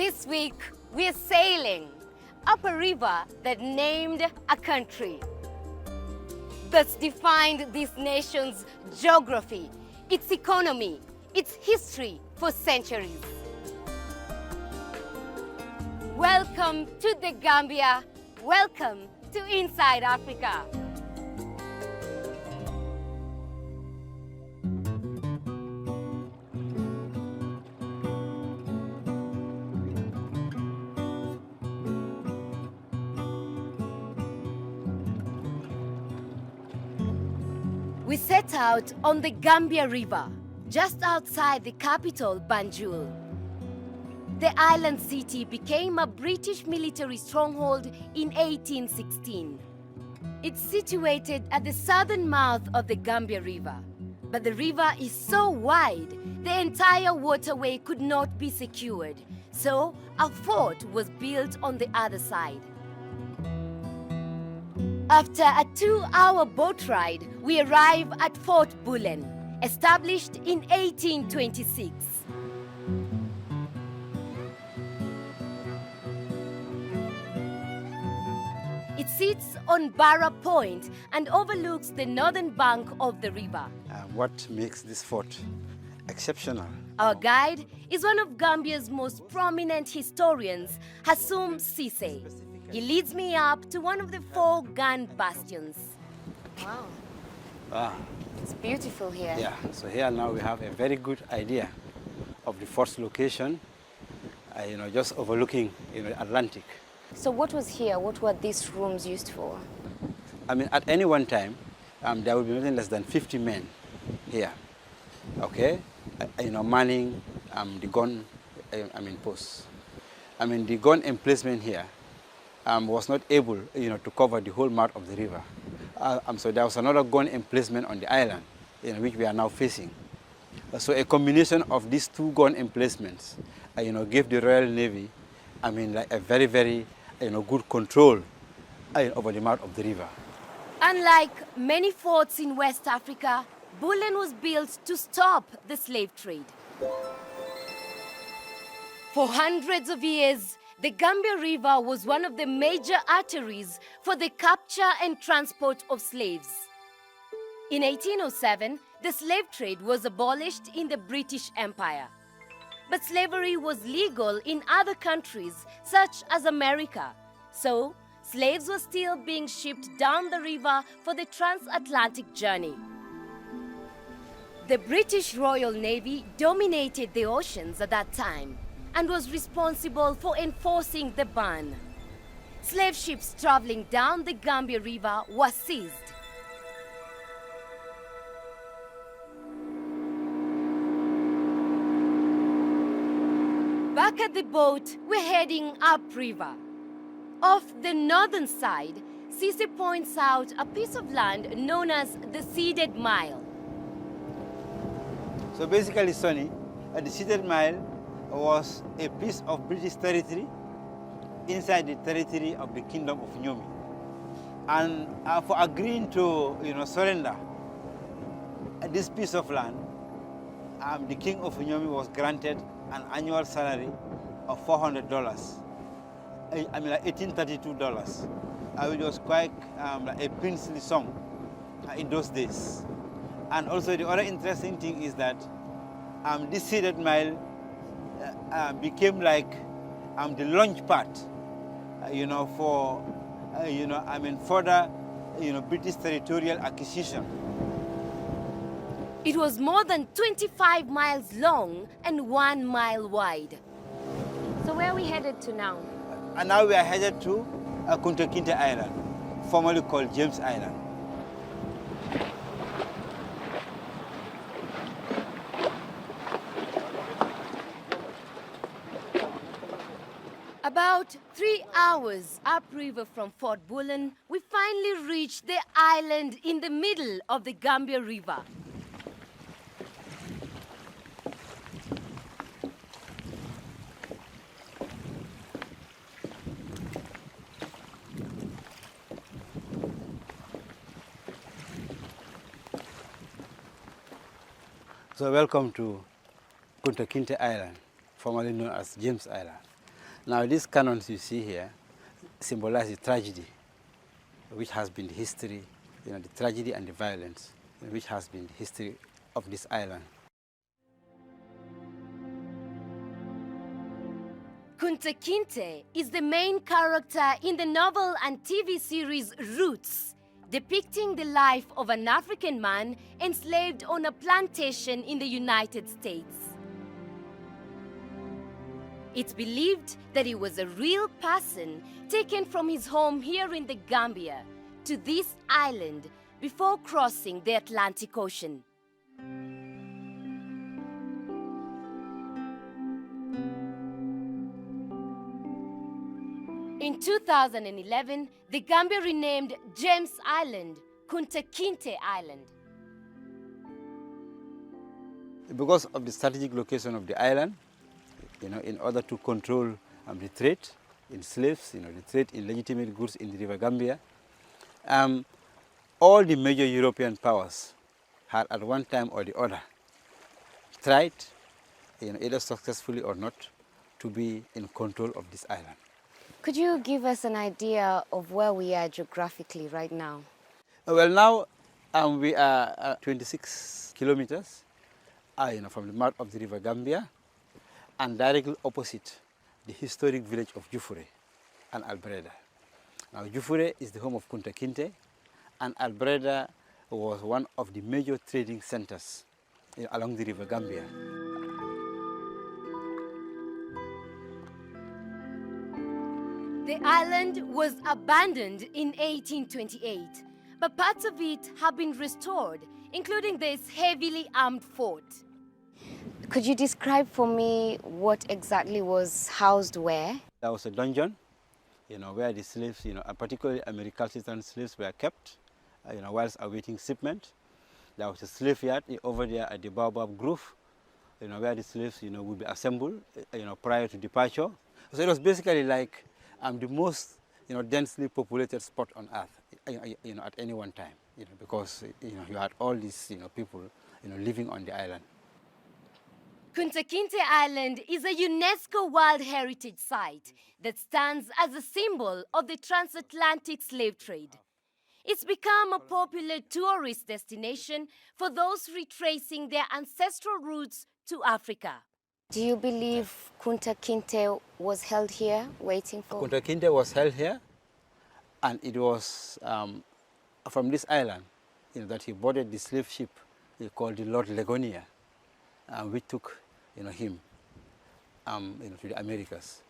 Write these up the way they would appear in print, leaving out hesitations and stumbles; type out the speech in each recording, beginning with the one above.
This week, we're sailing up a river that named a country, that's defined this nation's geography, its economy, its history for centuries. Welcome to the Gambia. Welcome to Inside Africa. We set out on the Gambia River, just outside the capital, Banjul. The island city became a British military stronghold in 1816. It's situated at the southern mouth of the Gambia River, but the river is so wide, the entire waterway could not be secured, so a fort was built on the other side. After a 2-hour boat ride, we arrive at Fort Bullen, established in 1826. It sits on Barra Point and overlooks the northern bank of the river. What makes this fort exceptional? Our guide is one of Gambia's most prominent historians, Hassoum Cissé. He leads me up to one of the 4 gun bastions. Wow. It's beautiful here. Yeah, so here now we have a very good idea of the fort's location, just overlooking Atlantic. So what was here? What were these rooms used for? At any one time, there will be nothing less than 50 men here, okay? Manning the gun, posts. The gun emplacement here was not able, to cover the whole mouth of the river. So there was another gun emplacement on the island, which we are now facing. So a combination of these 2 gun emplacements, gave the Royal Navy, a very, very, good control over the mouth of the river. Unlike many forts in West Africa, Bullen was built to stop the slave trade. For hundreds of years, the Gambia River was one of the major arteries for the capture and transport of slaves. In 1807, the slave trade was abolished in the British Empire. But slavery was legal in other countries, such as America. So, slaves were still being shipped down the river for the transatlantic journey. The British Royal Navy dominated the oceans at that time and was responsible for enforcing the ban. Slave ships traveling down the Gambia River were seized. Back at the boat, we're heading upriver. Off the northern side, Cissé points out a piece of land known as the Ceded Mile. So basically, Sonny, the Ceded Mile was a piece of British territory inside the territory of the Kingdom of Nyomi. And for agreeing to surrender this piece of land, the King of Nyomi was granted an annual salary of $400. $1832, which was quite a princely sum in those days. And also the other interesting thing is that this Ceded Mile became like the launch pad, for further British territorial acquisition. It was more than 25 miles long and 1 mile wide. So where are we headed to now? And now we are headed to Kunta Kinte Island, formerly called James Island. About 3 hours upriver from Fort Bullen, we finally reached the island in the middle of the Gambia River. So welcome to Kunta Kinte Island, formerly known as James Island. Now these cannons you see here symbolize the tragedy, which has been the history, the tragedy and the violence, which has been the history of this island. Kunta Kinte is the main character in the novel and TV series Roots, depicting the life of an African man enslaved on a plantation in the United States. It's believed that he was a real person taken from his home here in the Gambia to this island before crossing the Atlantic Ocean. In 2011, the Gambia renamed James Island Kunta Kinte Island. Because of the strategic location of the island, in order to control the trade in slaves, the trade in legitimate goods in the River Gambia, all the major European powers had at one time or the other tried, either successfully or not, to be in control of this island. Could you give us an idea of where we are geographically right now? Well, now we are 26 kilometers from the mouth of the River Gambia, and directly opposite the historic village of Jufure and Albreda. Now, Jufure is the home of Kunta Kinte, and Albreda was one of the major trading centers along the River Gambia. The island was abandoned in 1828, but parts of it have been restored, including this heavily armed fort. Could you describe for me what exactly was housed where? There was a dungeon, where the slaves, particularly American slaves, were kept, whilst awaiting shipment. There was a slave yard over there at the Baobab Grove, where the slaves, would be assembled, prior to departure. So it was basically like the most, densely populated spot on earth, at any one time, because, you had all these, people, living on the island. Kunta Kinte Island is a UNESCO World Heritage Site that stands as a symbol of the transatlantic slave trade. It's become a popular tourist destination for those retracing their ancestral roots to Africa. Do you believe Kunta Kinte was held here, waiting for... Kunta Kinte was held here, and it was from this island that he boarded the slave ship called the Lord Legonia, which took him to the Americas.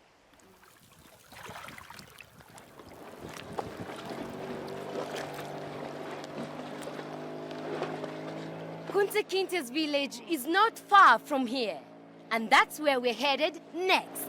Kunta Kinte's village is not far from here, and that's where we're headed next.